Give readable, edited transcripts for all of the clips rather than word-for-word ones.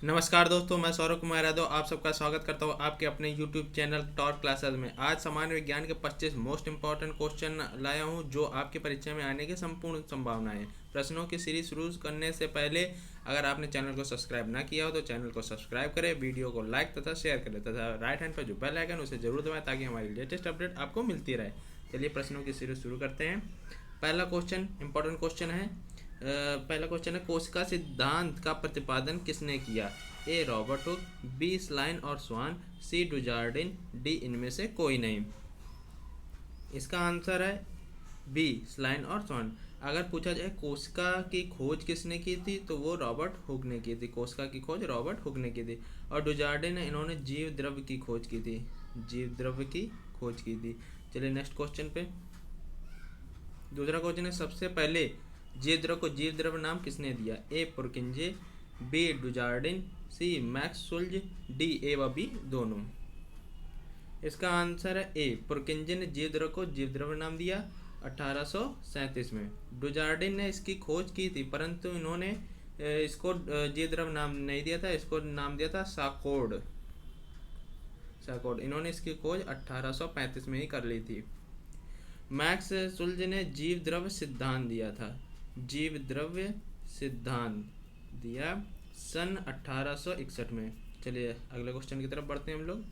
नमस्कार दोस्तों, मैं सौरभ कुमार यादव आप सबका स्वागत करता हूँ आपके अपने YouTube चैनल टॉप क्लासेस में। आज सामान्य विज्ञान के 25 मोस्ट इंपॉर्टेंट क्वेश्चन लाया हूँ जो आपकी परीक्षा में आने की संपूर्ण संभावनाएं हैं। प्रश्नों की सीरीज शुरू करने से पहले अगर आपने चैनल को सब्सक्राइब ना किया हो तो चैनल को सब्सक्राइब करें, वीडियो को लाइक तथा शेयर करें तथा राइट हैंड पर जो बेल आइकन उसे जरूर दबाएं ताकि हमारी लेटेस्ट अपडेट आपको मिलती रहे। चलिए प्रश्नों की सीरीज शुरू करते हैं। पहला क्वेश्चन इंपॉर्टेंट क्वेश्चन है। पहला क्वेश्चन है, कोशिका सिद्धांत का प्रतिपादन किसने किया? ए रॉबर्ट हुक, बी स्लाइन और स्वान, सी डुजार्डिन, डी इनमें से कोई नहीं। इसका आंसर है बी स्लाइन और स्वान। अगर पूछा जाए कोशिका की खोज किसने की थी तो वो रॉबर्ट हुक ने की थी। कोशिका की खोज रॉबर्ट हुक ने की थी। और डुजार्डिन ने इन्होंने जीव द्रव्य की खोज की थी। जीव द्रव्य की खोज की थी। चलिए नेक्स्ट क्वेश्चन पे। दूसरा क्वेश्चन है, सबसे पहले जीव द्रव्य को जीव द्रव्य नाम किसने दिया? A Purkinje, B Dujardin, C Max Schultze, D A व बी दोनों। इसका आंसर है ए पुरकिंजे ने जीव द्रव्य को जीव द्रव्य नाम दिया 1837 में। डुजार्डिन ने इसकी खोज की थी परंतु इन्होंने इसको जीव द्रव्य नाम नहीं दिया था, इसको नाम दिया था साकोड। इन्होंने इसकी खोज 1835 में ही कर ली थी। मैक्स सुल्ज ने जीव द्रव्य सिद्धांत दिया था। जीव द्रव्य सिद्धांत दिया सन 1861 में। चलिए अगले क्वेश्चन की तरफ बढ़ते हैं हम लोग।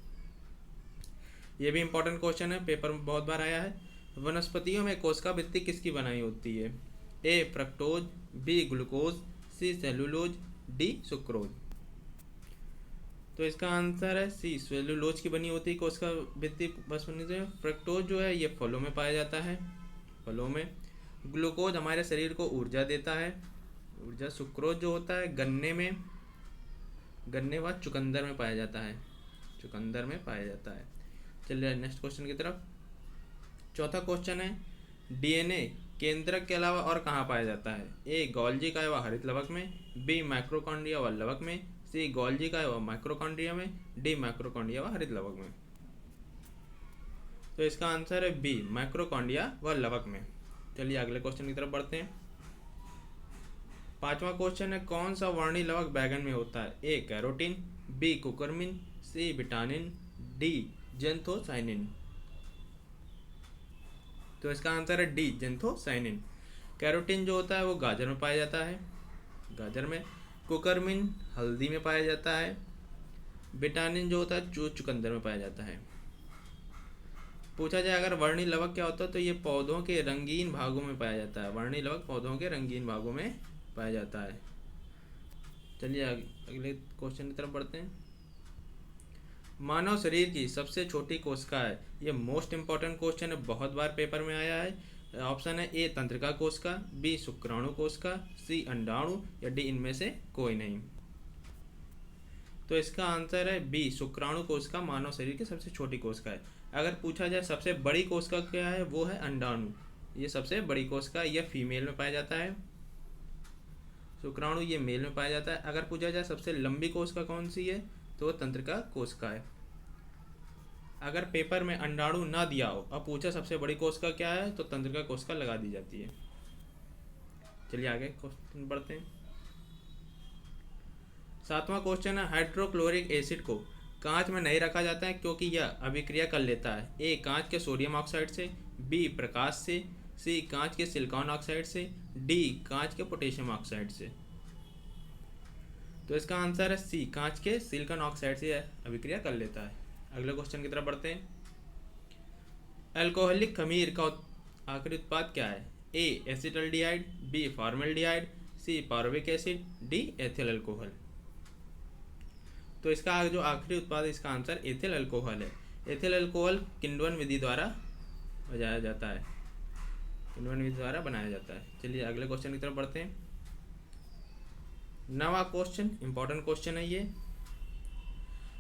ये भी इंपॉर्टेंट क्वेश्चन है, पेपर में बहुत बार आया है। वनस्पतियों में कोशिका भित्ति किसकी बनाई होती है? ए फ्रक्टोज, बी ग्लूकोज, सी सेलुलोज, डी सुक्रोज। तो इसका आंसर है सी सेलुलोज की बनी होती है कोशिका भित्ति। बस बनने से फ्रक्टोज जो है ये फलों में पाया जाता है, फलों में। ग्लूकोज हमारे शरीर को ऊर्जा देता है, ऊर्जा। सुक्रोज जो होता है गन्ने में, गन्ने व चुकंदर में पाया जाता है, चुकंदर में पाया जाता है। चलिए नेक्स्ट क्वेश्चन की तरफ। चौथा क्वेश्चन है, डीएनए केंद्रक के अलावा और कहाँ पाया जाता है? ए गोल्जी कायवा हरित लवक में, बी माइक्रोकॉन्ड्रिया व लवक में, सी गोल्जी कायवा माइक्रोकॉन्ड्रिया में, डी माइक्रोकॉन्ड्रिया व हरित लवक में। तो इसका आंसर है बी माइक्रोकॉन्ड्रिया व लवक में। चलिए अगले क्वेश्चन की तरफ बढ़ते हैं। पांचवा क्वेश्चन है, कौन सा वर्णी लवक बैगन में होता है? A carotene, B curcumin, C vitamin, D xanthocyanin. तो इसका आंसर है डी जेंथोसाइनिन। कैरोटीन जो होता है वो गाजर में पाया जाता है, गाजर में। कुकरमिन हल्दी में पाया जाता है। विटामिन जो होता है चुकंदर में पाया जाता है। पूछा जाए अगर वर्णी लवक क्या होता है तो ये पौधों के रंगीन भागों में पाया जाता है। वर्णी लवक पौधों के रंगीन भागों में पाया जाता है। चलिए अगले क्वेश्चन की तरफ बढ़ते हैं। मानव शरीर की सबसे छोटी कोशिका है। ये मोस्ट इंपॉर्टेंट क्वेश्चन है, बहुत बार पेपर में आया है। ऑप्शन है ए तंत्रिका कोशिका, बी शुक्राणु कोशिका, सी अंडाणु या डी इनमें से कोई नहीं। तो इसका आंसर है बी शुक्राणु कोशिका मानव शरीर की सबसे छोटी कोशिका है। अगर पूछा जाए सबसे बड़ी कोशिका क्या है, वो है अंडाणु। ये सबसे बड़ी कोशिका, यह फीमेल में पाया जाता है। शुक्राणु ये मेल में पाया जाता है। अगर पूछा जाए सबसे लंबी कोशिका कौन सी है तो वो तंत्रिका कोशिका है। अगर पेपर में अंडाणु ना दिया हो और पूछा सबसे बड़ी कोशिका क्या है तो तंत्रिका कोशिका लगा दी जाती है। चलिए आगे क्वेश्चन बढ़ते हैं। सातवां क्वेश्चन है, हाइड्रोक्लोरिक एसिड को कांच में नहीं रखा जाता है क्योंकि यह अभिक्रिया कर लेता है। ए कांच के सोडियम ऑक्साइड से, बी प्रकाश से, सी कांच के सिलिकॉन ऑक्साइड से, डी कांच के पोटेशियम ऑक्साइड से। तो इसका आंसर है सी कांच के सिलिकॉन ऑक्साइड से अभिक्रिया कर लेता है। अगले क्वेश्चन की तरफ बढ़ते हैं। अल्कोहलिक खमीर का आखिरी उत्पाद क्या है? ए एसिटल्डिहाइड, बी फॉर्मल्डिहाइड, सी पारोविक एसिड, डी एथिल अल्कोहल। तो इसका जो आखिरी उत्पाद है इसका आंसर एथिल अल्कोहल है। एथिल अल्कोहल किण्वन विधि द्वारा बनाया जाता है, किण्वन विधि द्वारा बनाया जाता है। चलिए अगले क्वेश्चन की तरफ बढ़ते हैं। नवा क्वेश्चन इंपॉर्टेंट क्वेश्चन है ये।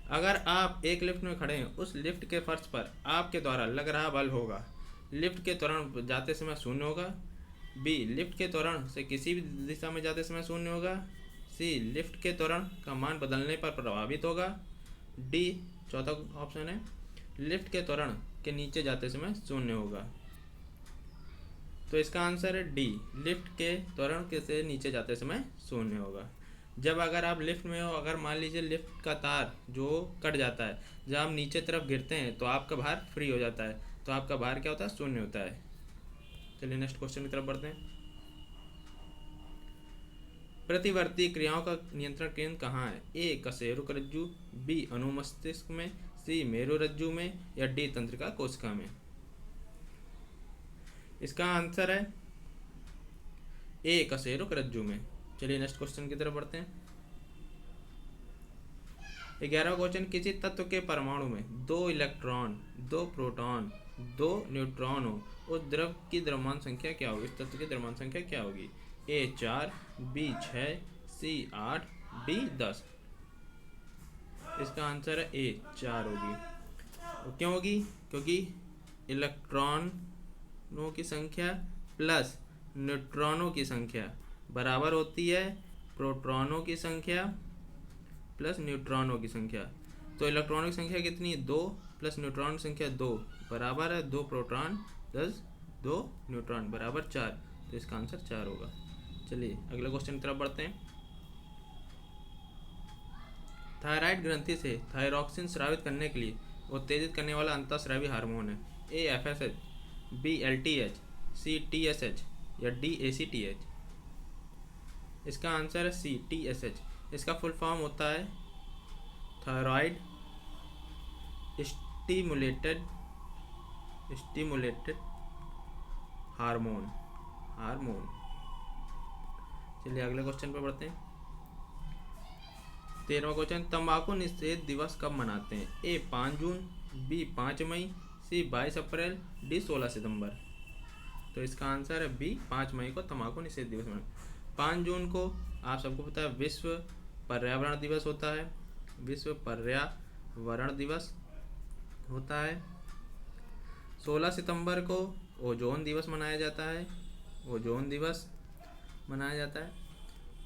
अगर आप एक लिफ्ट में खड़े हैं, उस लिफ्ट के फर्श पर आपके द्वारा लग रहा बल होगा। लिफ्ट के त्वरण जाते समय शून्य होगा, बी लिफ्ट के त्वरण से किसी भी दिशा में जाते समय शून्य होगा, सी लिफ्ट के त्वरण का मान बदलने पर प्रभावित होगा, डी चौथा ऑप्शन है लिफ्ट के त्वरण के नीचे जाते समय शून्य होगा। तो इसका आंसर है डी लिफ्ट के त्वरण के से नीचे जाते समय शून्य होगा। जब अगर आप लिफ्ट में हो, अगर मान लीजिए लिफ्ट का तार जो कट जाता है, जब आप नीचे तरफ गिरते हैं तो आपका भार फ्री हो जाता है, तो आपका भार क्या होता है, शून्य होता है। चलिए नेक्स्ट क्वेश्चन की तरफ बढ़ते हैं। प्रतिवर्ती क्रियाओं का नियंत्रण केंद्र कहाँ है? ए कशेरुक रज्जु, बी अनुमस्तिष्क में, सी मेरु रज्जु में, या डी तंत्रिका कोशिका में। इसका आंसर है ए कशेरुक रज्जु में। चलिए नेक्स्ट क्वेश्चन की तरफ बढ़ते हैं। 11वां क्वेश्चन, किसी तत्व के परमाणु में 2 इलेक्ट्रॉन, 2 प्रोटॉन, 2 न्यूट्रॉन हो, उस द्रव की द्रव्यमान संख्या क्या होगी? इस तत्व की द्रव्यमान संख्या क्या होगी? ए 4, बी 6, सी 8, डी 10। इसका आंसर है ए 4 होगी। तो क्यों होगी? क्योंकि इलेक्ट्रॉनों की संख्या प्लस न्यूट्रॉनों की संख्या बराबर होती है प्रोटॉनों की संख्या प्लस न्यूट्रॉनों की संख्या। तो इलेक्ट्रॉनों की संख्या कितनी? 2 प्लस न्यूट्रॉन की संख्या 2 बराबर है 2 प्रोटॉन प्लस 2 न्यूट्रॉन बराबर 4। तो इसका आंसर 4 होगा। चलिए अगले क्वेश्चन की तरफ बढ़ते हैं। थायराइड ग्रंथि से थायरॉक्सिन स्रावित करने के लिए उत्तेजित करने वाला अंतःस्रावी हार्मोन है? ए एफएसएच, बी एलटीएच, सी टीएसएच, या डी एसीटीएच। इसका आंसर है सी टीएसएच। इसका फुल फॉर्म होता है थायराइड स्टिमुलेटेड हार्मोन। चलिए अगले क्वेश्चन पे बढ़ते हैं। 13वां क्वेश्चन, तंबाकू निषेध दिवस कब मनाते हैं? ए 5 जून, बी 5 मई, सी 22 अप्रैल, डी 16 सितंबर। तो इसका आंसर है बी 5 मई को तंबाकू निषेध दिवस मनाते। 5 जून को आप सबको पता है विश्व पर्यावरण दिवस होता है, विश्व पर्यावरण दिवस होता है। 16 सितंबर को ओजोन दिवस मनाया जाता है, ओजोन दिवस मनाया जाता है।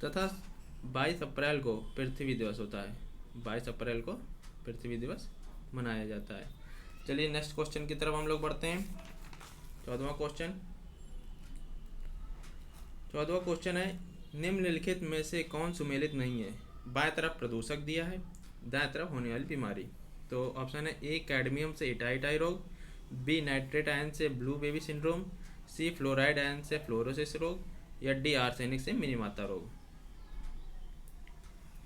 तथा 22 अप्रैल को पृथ्वी दिवस होता है, 22 अप्रैल को पृथ्वी दिवस मनाया जाता है। चलिए नेक्स्ट क्वेश्चन की तरफ हम लोग बढ़ते हैं। 14वां क्वेश्चन है, निम्नलिखित में से कौन सुमेलित नहीं है? बाएं तरफ प्रदूषक दिया है, दाएं तरफ होने वाली बीमारी। तो ऑप्शन है ए कैडमियम से इटाइटाई रोग, बी नाइट्रेट आयन से ब्लू बेबी सिंड्रोम, सी फ्लोराइड आयन से फ्लोरोसिस रोग, या डी आर्सेनिक से मिनीमाता रोग।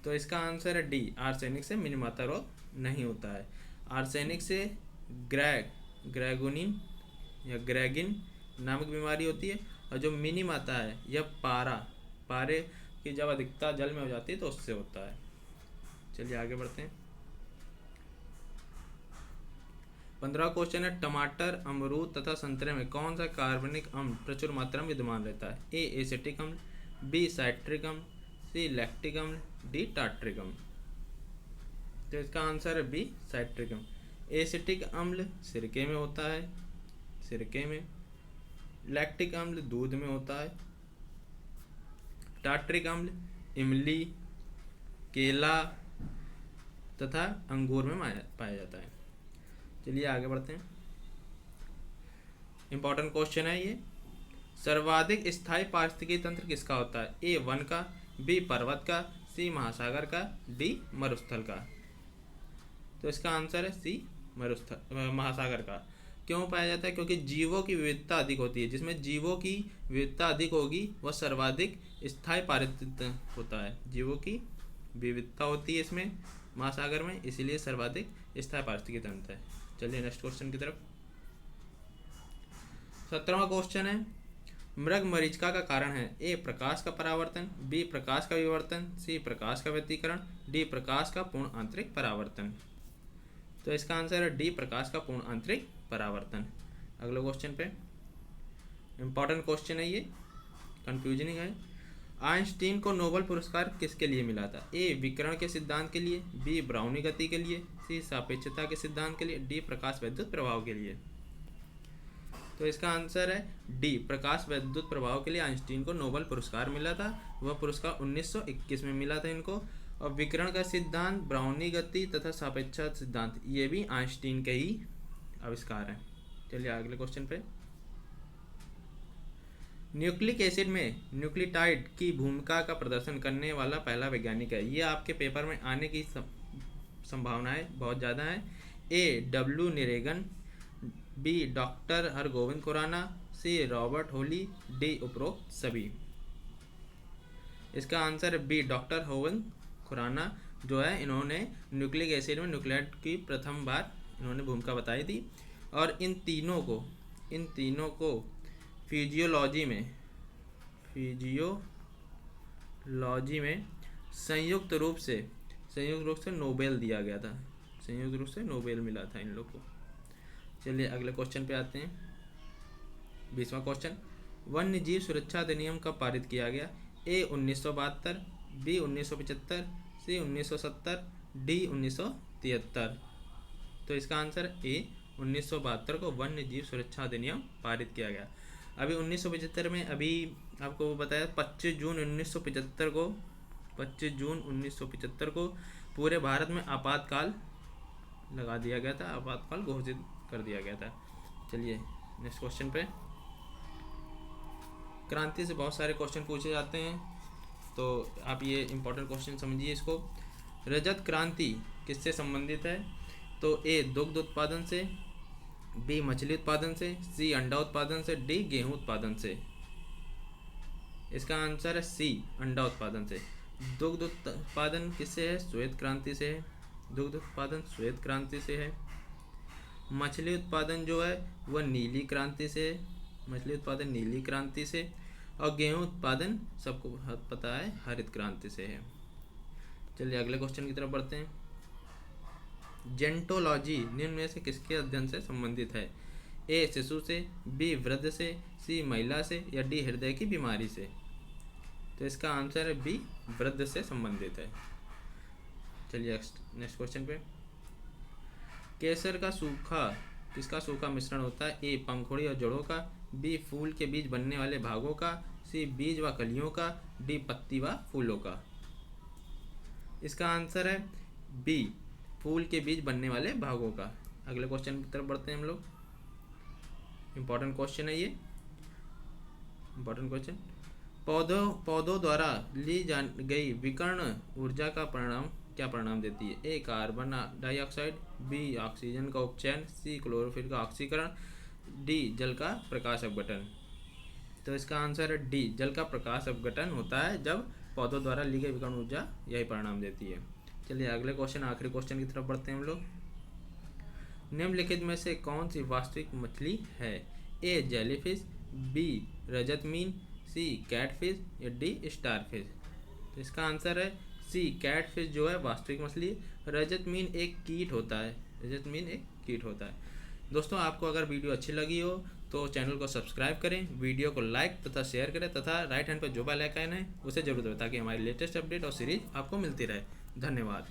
तो इसका आंसर है डी आर्सेनिक से मिनीमाता रोग नहीं होता है। आर्सेनिक से ग्रेगोनिन या ग्रेगिन नामक बीमारी होती है, और जो मिनीमाता है यह पारे की जब अधिकता जल में हो जाती है तो उससे होता है। चलिए आगे बढ़ते हैं। 15वां क्वेश्चन है, टमाटर, अमरूद तथा संतरे में कौन सा कार्बनिक अम्ल प्रचुर मात्रा में विद्यमान रहता है? ए एसिटिक अम्ल, बी साइट्रिक अम्ल, सी लैक्टिक अम्ल, डी टार्ट्रिक अम्ल। तो इसका आंसर है बी साइट्रिक अम्ल। एसिटिक अम्ल सिरके में होता है, सिरके में। लैक्टिक अम्ल दूध में होता है। टार्ट्रिक अम्ल इमली, केला तथा अंगूर में पाया जाता है। चलिए आगे बढ़ते हैं। इंपॉर्टेंट क्वेश्चन है ये। सर्वाधिक स्थायी पारिस्थितिकी तंत्र किसका होता है? ए वन का, बी पर्वत का, सी महासागर का, डी मरुस्थल का। तो इसका आंसर है सी महासागर का। क्यों पाया जाता है? क्योंकि जीवों की विविधता अधिक होती है। जिसमें जीवों की विविधता अधिक होगी वह सर्वाधिक स्थायी पारिस्थितिक होता है। जीवों की विविधता होती है इसमें महासागर में, इसीलिए सर्वाधिक स्थायी पारिस्थितिकी तंत्र है। चलिए नेक्स्ट क्वेश्चन की तरफ। 17वां क्वेश्चन है, मृग मरीचिका का कारण है? ए प्रकाश का परावर्तन, बी प्रकाश का विवर्तन, सी प्रकाश का व्यतिकरण, डी प्रकाश का पूर्ण आंतरिक परावर्तन। तो इसका आंसर है डी प्रकाश का पूर्ण आंतरिक परावर्तन। अगले क्वेश्चन पे इंपॉर्टेंट क्वेश्चन है ये, कंफ्यूजनिंग है। आइंस्टीन को नोबेल पुरस्कार किसके लिए मिला था? ए विकिरण के सिद्धांत के लिए, बी ब्राउनी गति के लिए, सी सापेक्षता के सिद्धांत के लिए, डी प्रकाश विद्युत प्रभाव के लिए। तो इसका आंसर है डी प्रकाश विद्युत प्रभाव के लिए आइंस्टीन को नोबेल पुरस्कार मिला था। वह पुरस्कार 1921 में मिला था इनको। और विकिरण का सिद्धांत, ब्राउनी गति तथा सापेक्षता सिद्धांत ये भी आइंस्टीन के ही आविष्कार हैं। चलिए अगले क्वेश्चन पे। न्यूक्लिक एसिड में न्यूक्लियोटाइड की भूमिका का प्रदर्शन करने वाला पहला वैज्ञानिक है। ये आपके पेपर में आने की संभावनाएं बहुत ज़्यादा है। ए डब्ल्यू निरेगन, B doctor Hargobind Khorana, C Robert Holley, D उपरोक्त सभी। इसका आंसर है बी डॉक्टर होविंद खुराना जो है, इन्होंने न्यूक्लिक एसिड में न्यूक्लियोटाइड की प्रथम बार इन्होंने भूमिका बताई थी। और इन तीनों को फिजियोलॉजी में संयुक्त रूप से नोबेल दिया गया था, संयुक्त रूप से नोबेल मिला था इन लोग को। चलिए अगले क्वेश्चन पे आते हैं। 20वां क्वेश्चन, वन्य जीव सुरक्षा अधिनियम कब पारित किया गया? ए 1972, बी 1975, सी 1970, डी 1973। तो इसका आंसर ए 1972 को वन्य जीव सुरक्षा अधिनियम पारित किया गया। अभी 1975 में अभी आपको बताया 25 जून 1975 को पूरे भारत में आपातकाल लगा दिया गया था, आपातकाल घोषित कर दिया गया था। चलिए नेक्स्ट क्वेश्चन पे। क्रांति से बहुत सारे क्वेश्चन पूछे जाते हैं, तो आप ये इम्पोर्टेंट क्वेश्चन समझिए इसको। रजत क्रांति किससे संबंधित है? तो ए दुग्ध उत्पादन से, बी मछली उत्पादन से, सी अंडा उत्पादन से, डी गेहूं उत्पादन से। इसका आंसर है सी अंडा उत्पादन से। दुग्ध उत्पादन किससे है? श्वेत क्रांति से है। दुग्ध उत्पादन श्वेत क्रांति से है। मछली उत्पादन जो है वह नीली क्रांति से है, मछली उत्पादन नीली क्रांति से। और गेहूं उत्पादन सबको पता है हरित क्रांति से है। चलिए अगले क्वेश्चन की तरफ बढ़ते हैं। जेंटोलॉजी निम्न में से किसके अध्ययन से संबंधित है? ए शिशु से, बी वृद्ध से, सी महिला से, या डी हृदय की बीमारी से। तो इसका आंसर है बी वृद्ध से संबंधित है। चलिए नेक्स्ट क्वेश्चन पे। केसर का सूखा किसका सूखा मिश्रण होता है? ए पंखुड़ी और जड़ों का, बी फूल के बीज बनने वाले भागों का, सी बीज व कलियों का, डी पत्ती व फूलों का। इसका आंसर है बी फूल के बीज बनने वाले भागों का। अगले क्वेश्चन की तरफ बढ़ते हैं हम लोग। इंपॉर्टेंट क्वेश्चन है ये, इंपॉर्टेंट क्वेश्चन। पौधों द्वारा ली जा गई विकर्ण ऊर्जा का क्या परिणाम देती है? ए कार्बन डाइऑक्साइड, बी ऑक्सीजन का उपचयन, सी क्लोरोफिल का ऑक्सीकरण, डी जल का प्रकाश अपघटन। तो इसका आंसर है डी जल का प्रकाश अपघटन होता है जब पौधों द्वारा ली गई विकर्ण ऊर्जा यही परिणाम देती है। चलिए अगले क्वेश्चन, आखिरी क्वेश्चन की तरफ बढ़ते हैं हम लोग। निम्नलिखित में से कौन सी वास्तविक मछली है? ए जेलीफिश, बी रजत मीन, सी कैटफिश, या डी स्टारफिश। तो इसका आंसर है सी कैटफिश जो है वास्तविक मछली। रजत मीन एक कीट होता है, रजत मीन एक कीट होता है। दोस्तों आपको अगर वीडियो अच्छी लगी हो तो चैनल को सब्सक्राइब करें, वीडियो को लाइक तथा शेयर करें तथा राइट हैंड पर जो बेल आइकन है उसे जरूर दबाएं ताकि हमारी लेटेस्ट अपडेट और सीरीज आपको मिलती रहे। धन्यवाद।